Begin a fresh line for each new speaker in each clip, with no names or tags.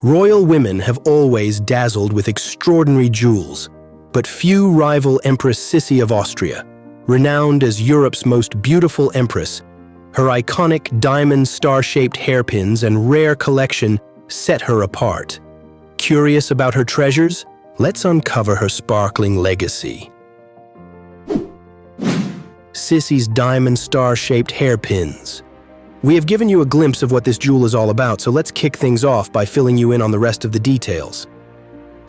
Royal women have always dazzled with extraordinary jewels, but few rival Empress Sissi of Austria. Renowned as Europe's most beautiful empress, her iconic diamond star-shaped hairpins and rare collection set her apart. Curious about her treasures? Let's uncover her sparkling legacy. Sissi's diamond star-shaped hairpins. We have given you a glimpse of what this jewel is all about, so let's kick things off by filling you in on the rest of the details.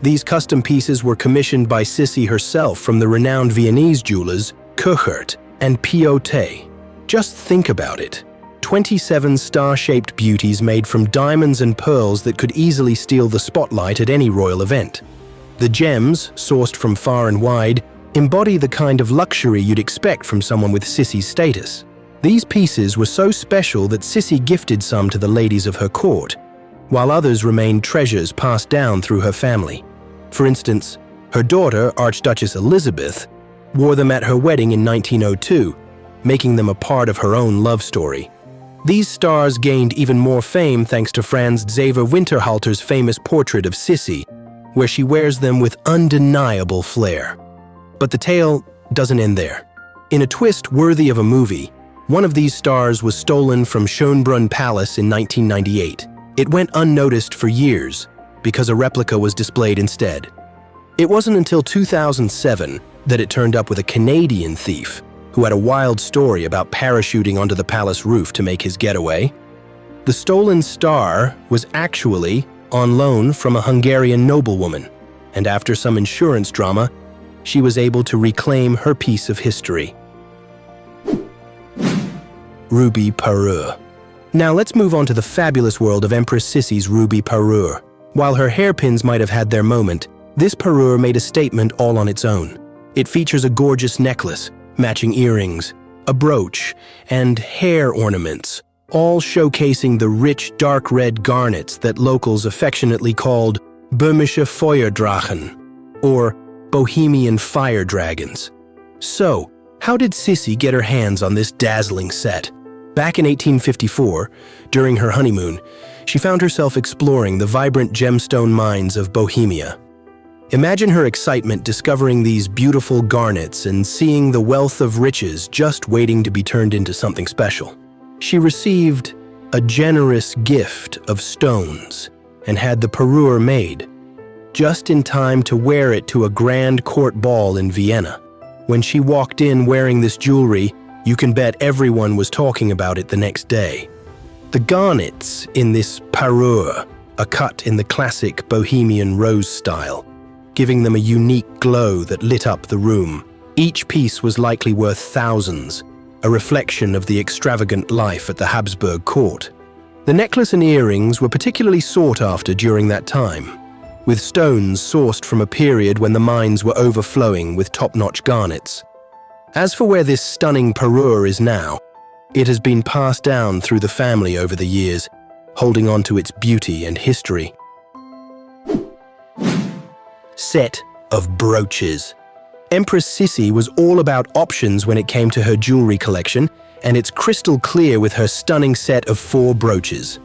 These custom pieces were commissioned by Sissi herself from the renowned Viennese jewelers Kuchert and Piotet. Just think about it. 27 star-shaped beauties made from diamonds and pearls that could easily steal the spotlight at any royal event. The gems, sourced from far and wide, embody the kind of luxury you'd expect from someone with Sissi's status. These pieces were so special that Sissi gifted some to the ladies of her court, while others remained treasures passed down through her family. For instance, her daughter, Archduchess Elizabeth, wore them at her wedding in 1902, making them a part of her own love story. These stars gained even more fame thanks to Franz Xaver Winterhalter's famous portrait of Sissi, where she wears them with undeniable flair. But the tale doesn't end there. In a twist worthy of a movie, one of these stars was stolen from Schönbrunn Palace in 1998. It went unnoticed for years because a replica was displayed instead. It wasn't until 2007 that it turned up with a Canadian thief who had a wild story about parachuting onto the palace roof to make his getaway. The stolen star was actually on loan from a Hungarian noblewoman, and after some insurance drama, she was able to reclaim her piece of history. Ruby Parure. Now let's move on to the fabulous world of Empress Sissi's Ruby Parure. While her hairpins might have had their moment, this parure made a statement all on its own. It features a gorgeous necklace, matching earrings, a brooch, and hair ornaments, all showcasing the rich dark red garnets that locals affectionately called Böhmische Feuerdrachen, or Bohemian fire dragons. So, how did Sissi get her hands on this dazzling set? Back in 1854, during her honeymoon, she found herself exploring the vibrant gemstone mines of Bohemia. Imagine her excitement discovering these beautiful garnets and seeing the wealth of riches just waiting to be turned into something special. She received a generous gift of stones and had the parure made, just in time to wear it to a grand court ball in Vienna. When she walked in wearing this jewelry, you can bet everyone was talking about it the next day. The garnets in this parure are cut in the classic Bohemian rose style, giving them a unique glow that lit up the room. Each piece was likely worth thousands, a reflection of the extravagant life at the Habsburg court. The necklace and earrings were particularly sought after during that time, with stones sourced from a period when the mines were overflowing with top-notch garnets. As for where this stunning parure is now, it has been passed down through the family over the years, holding on to its beauty and history. Set of brooches. Empress Sissi was all about options when it came to her jewelry collection, and it's crystal clear with her stunning set of 4 brooches.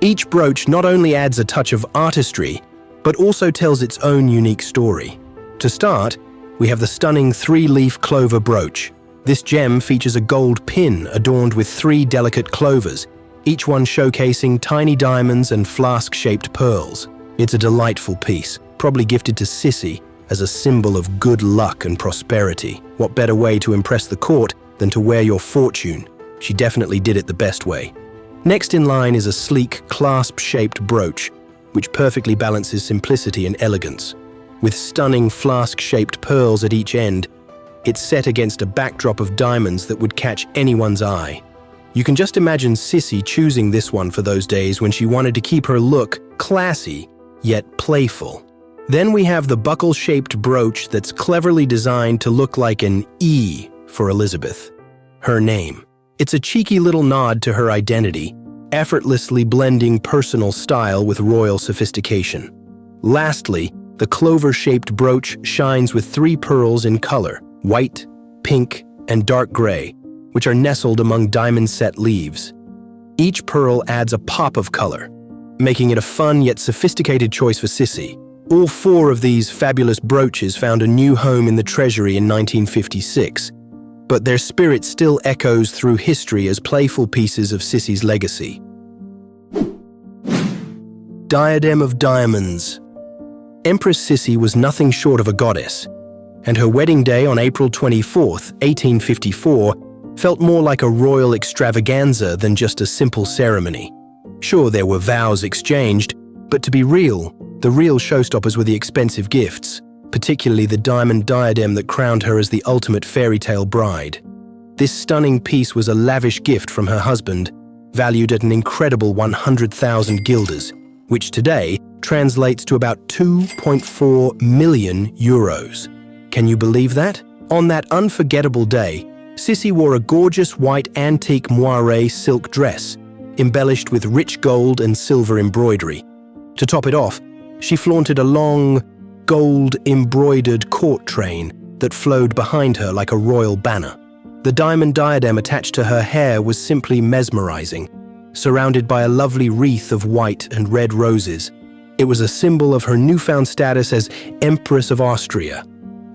Each brooch not only adds a touch of artistry, but also tells its own unique story. To start, we have the stunning 3-leaf clover brooch. This gem features a gold pin adorned with 3 delicate clovers, each one showcasing tiny diamonds and flask-shaped pearls. It's a delightful piece, probably gifted to Sissi as a symbol of good luck and prosperity. What better way to impress the court than to wear your fortune? She definitely did it the best way. Next in line is a sleek, clasp-shaped brooch, which perfectly balances simplicity and elegance. With stunning flask-shaped pearls at each end, it's set against a backdrop of diamonds that would catch anyone's eye. You can just imagine Sissi choosing this one for those days when she wanted to keep her look classy, yet playful. Then we have the buckle-shaped brooch that's cleverly designed to look like an E for Elizabeth, her name. It's a cheeky little nod to her identity, effortlessly blending personal style with royal sophistication. Lastly, the clover-shaped brooch shines with 3 pearls in color, white, pink, and dark gray, which are nestled among diamond-set leaves. Each pearl adds a pop of color, making it a fun yet sophisticated choice for Sissi. All four of these fabulous brooches found a new home in the treasury in 1956, but their spirit still echoes through history as playful pieces of Sissi's legacy. Diadem of Diamonds. Empress Sissi was nothing short of a goddess, and her wedding day on April 24, 1854, felt more like a royal extravaganza than just a simple ceremony. Sure, there were vows exchanged, but to be real, the real showstoppers were the expensive gifts, particularly the diamond diadem that crowned her as the ultimate fairy tale bride. This stunning piece was a lavish gift from her husband, valued at an incredible 100,000 guilders, which today translates to about 2.4 million euros. Can you believe that? On that unforgettable day, Sissi wore a gorgeous white antique moire silk dress, embellished with rich gold and silver embroidery. To top it off, she flaunted a long, gold-embroidered court train that flowed behind her like a royal banner. The diamond diadem attached to her hair was simply mesmerizing, surrounded by a lovely wreath of white and red roses. It was a symbol of her newfound status as Empress of Austria.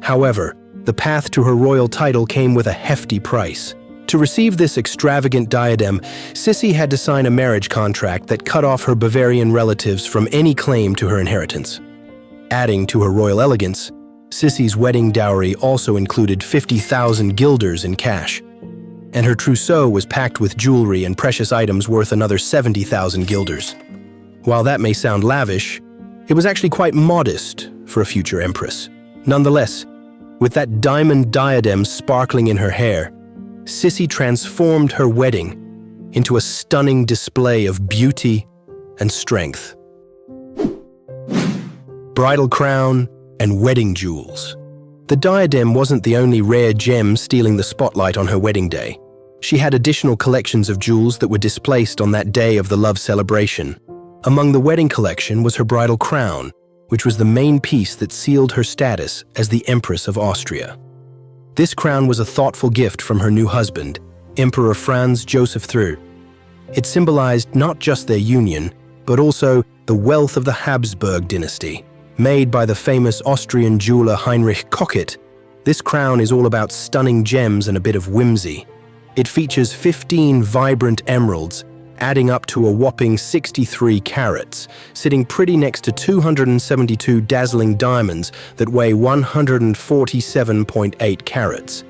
However, the path to her royal title came with a hefty price. To receive this extravagant diadem, Sissi had to sign a marriage contract that cut off her Bavarian relatives from any claim to her inheritance. Adding to her royal elegance, Sissi's wedding dowry also included 50,000 guilders in cash, and her trousseau was packed with jewelry and precious items worth another 70,000 guilders. While that may sound lavish, it was actually quite modest for a future empress. Nonetheless, with that diamond diadem sparkling in her hair, Sissi transformed her wedding into a stunning display of beauty and strength. Bridal crown and wedding jewels. The diadem wasn't the only rare gem stealing the spotlight on her wedding day. She had additional collections of jewels that were displaced on that day of the love celebration. Among the wedding collection was her bridal crown, which was the main piece that sealed her status as the Empress of Austria. This crown was a thoughtful gift from her new husband, Emperor Franz Joseph III. It symbolized not just their union, but also the wealth of the Habsburg dynasty. Made by the famous Austrian jeweler Heinrich Kocket, this crown is all about stunning gems and a bit of whimsy. It features 15 vibrant emeralds, adding up to a whopping 63 carats, sitting pretty next to 272 dazzling diamonds that weigh 147.8 carats.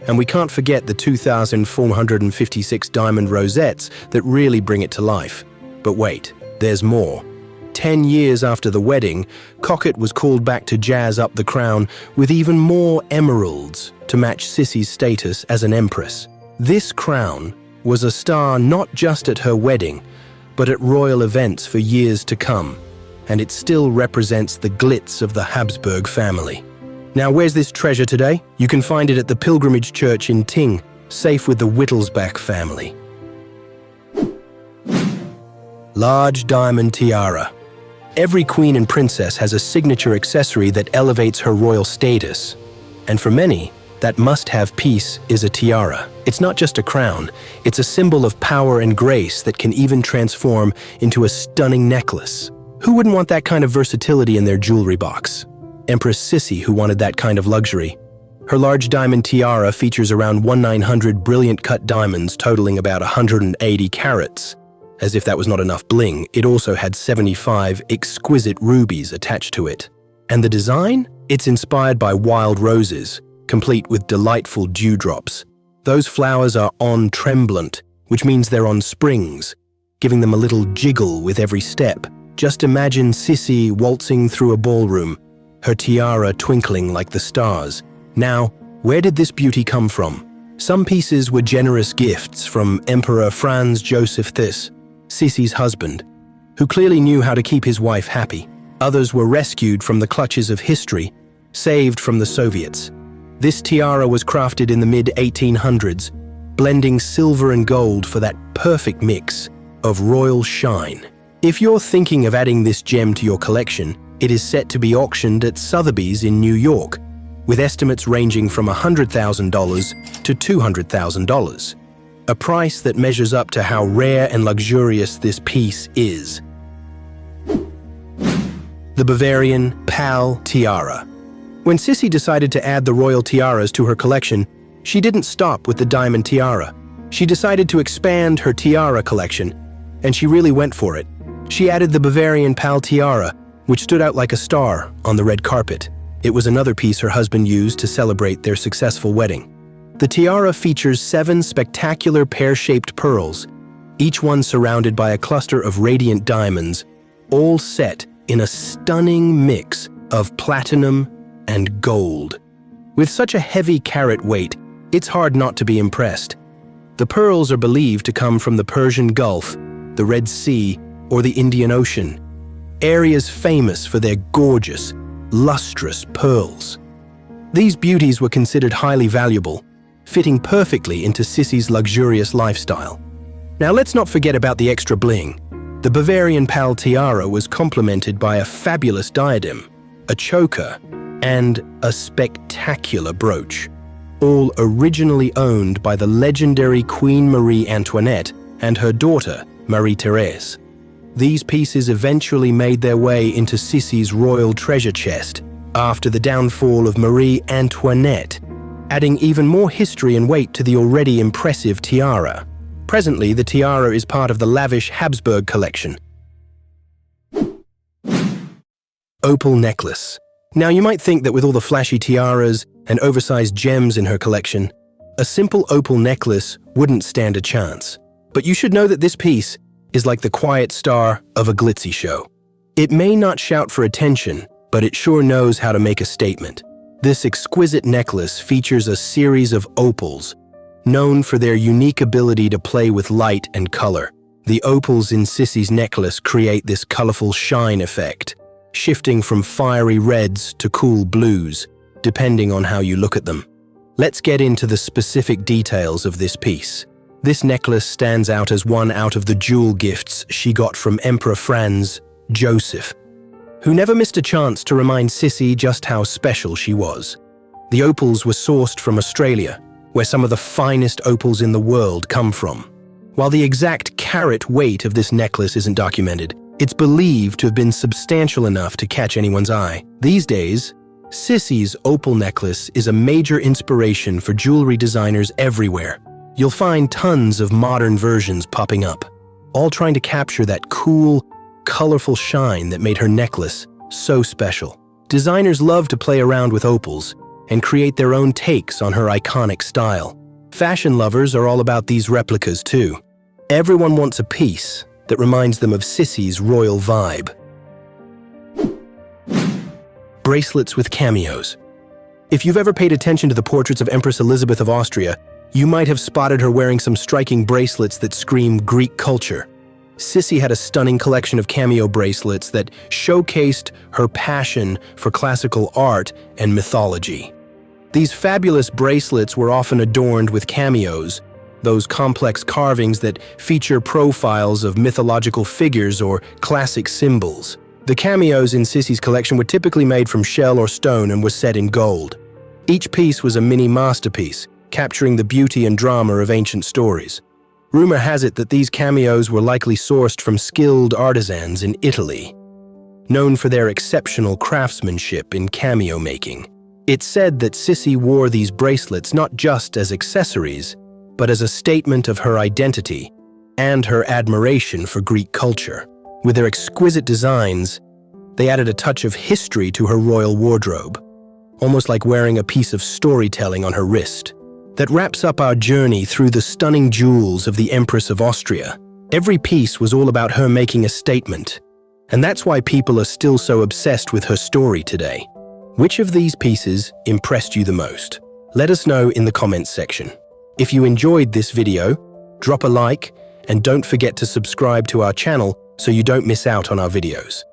And we can't forget the 2,456 diamond rosettes that really bring it to life. But wait, there's more. 10 years after the wedding, Kocket was called back to jazz up the crown with even more emeralds to match Sissi's status as an empress. This crown was a star not just at her wedding, but at royal events for years to come, and it still represents the glitz of the Habsburg family. Now, where's this treasure today? You can find it at the Pilgrimage Church in Ting, safe with the Wittelsbach family. Large diamond tiara. Every queen and princess has a signature accessory that elevates her royal status, and for many, that must-have piece is a tiara. It's not just a crown, it's a symbol of power and grace that can even transform into a stunning necklace. Who wouldn't want that kind of versatility in their jewelry box? Empress Sissi, who wanted that kind of luxury. Her large diamond tiara features around 1/900 brilliant cut diamonds totaling about 180 carats. As if that was not enough bling, it also had 75 exquisite rubies attached to it. And the design? It's inspired by wild roses, complete with delightful dewdrops. Those flowers are on tremblant, which means they're on springs, giving them a little jiggle with every step. Just imagine Sissi waltzing through a ballroom, her tiara twinkling like the stars. Now, where did this beauty come from? Some pieces were generous gifts from Emperor Franz Joseph I, Sissi's husband, who clearly knew how to keep his wife happy. Others were rescued from the clutches of history, saved from the Soviets. This tiara was crafted in the mid-1800s, blending silver and gold for that perfect mix of royal shine. If you're thinking of adding this gem to your collection, it is set to be auctioned at Sotheby's in New York, with estimates ranging from $100,000 to $200,000, a price that measures up to how rare and luxurious this piece is. the Bavarian Pal Tiara. When Sissi decided to add the royal tiaras to her collection, she didn't stop with the diamond tiara. She decided to expand her tiara collection, and she really went for it. She added the Bavarian Pal Tiara, which stood out like a star on the red carpet. It was another piece her husband used to celebrate their successful wedding. The tiara features 7 spectacular pear-shaped pearls, each one surrounded by a cluster of radiant diamonds, all set in a stunning mix of platinum and gold. With such a heavy carat weight, it's hard not to be impressed. The pearls are believed to come from the Persian Gulf, the Red Sea, or the Indian Ocean, areas famous for their gorgeous, lustrous pearls. These beauties were considered highly valuable, fitting perfectly into Sissi's luxurious lifestyle. Now let's not forget about the extra bling. The Bavarian Pal Tiara was complemented by a fabulous diadem, a choker, and a spectacular brooch, all originally owned by the legendary Queen Marie Antoinette and her daughter, Marie-Thérèse. These pieces eventually made their way into Sissi's royal treasure chest after the downfall of Marie Antoinette, adding even more history and weight to the already impressive tiara. Presently, the tiara is part of the lavish Habsburg collection. Opal necklace. Now you might think that with all the flashy tiaras and oversized gems in her collection, a simple opal necklace wouldn't stand a chance. But you should know that this piece is like the quiet star of a glitzy show. It may not shout for attention, but it sure knows how to make a statement. This exquisite necklace features a series of opals, known for their unique ability to play with light and color. The opals in Sissi's necklace create this colorful shine effect, shifting from fiery reds to cool blues, depending on how you look at them. Let's get into the specific details of this piece. This necklace stands out as one out of the jewel gifts she got from Emperor Franz Joseph, who never missed a chance to remind Sissi just how special she was. The opals were sourced from Australia, where some of the finest opals in the world come from. While the exact carat weight of this necklace isn't documented, it's believed to have been substantial enough to catch anyone's eye. These days, Sissi's opal necklace is a major inspiration for jewelry designers everywhere. You'll find tons of modern versions popping up, all trying to capture that cool, colorful shine that made her necklace so special. Designers love to play around with opals and create their own takes on her iconic style. Fashion lovers are all about these replicas too. Everyone wants a piece that reminds them of Sissi's royal vibe. Bracelets with cameos. If you've ever paid attention to the portraits of Empress Elizabeth of Austria, you might have spotted her wearing some striking bracelets that scream Greek culture. Sissi had a stunning collection of cameo bracelets that showcased her passion for classical art and mythology. These fabulous bracelets were often adorned with cameos, those complex carvings that feature profiles of mythological figures or classic symbols. The cameos in Sissi's collection were typically made from shell or stone and were set in gold. Each piece was a mini masterpiece, capturing the beauty and drama of ancient stories. Rumor has it that these cameos were likely sourced from skilled artisans in Italy, known for their exceptional craftsmanship in cameo making. It's said that Sissi wore these bracelets not just as accessories, but as a statement of her identity and her admiration for Greek culture. With their exquisite designs, they added a touch of history to her royal wardrobe, almost like wearing a piece of storytelling on her wrist. That wraps up our journey through the stunning jewels of the Empress of Austria. Every piece was all about her making a statement, and that's why people are still so obsessed with her story today. Which of these pieces impressed you the most? Let us know in the comments section. If you enjoyed this video, drop a like and don't forget to subscribe to our channel so you don't miss out on our videos.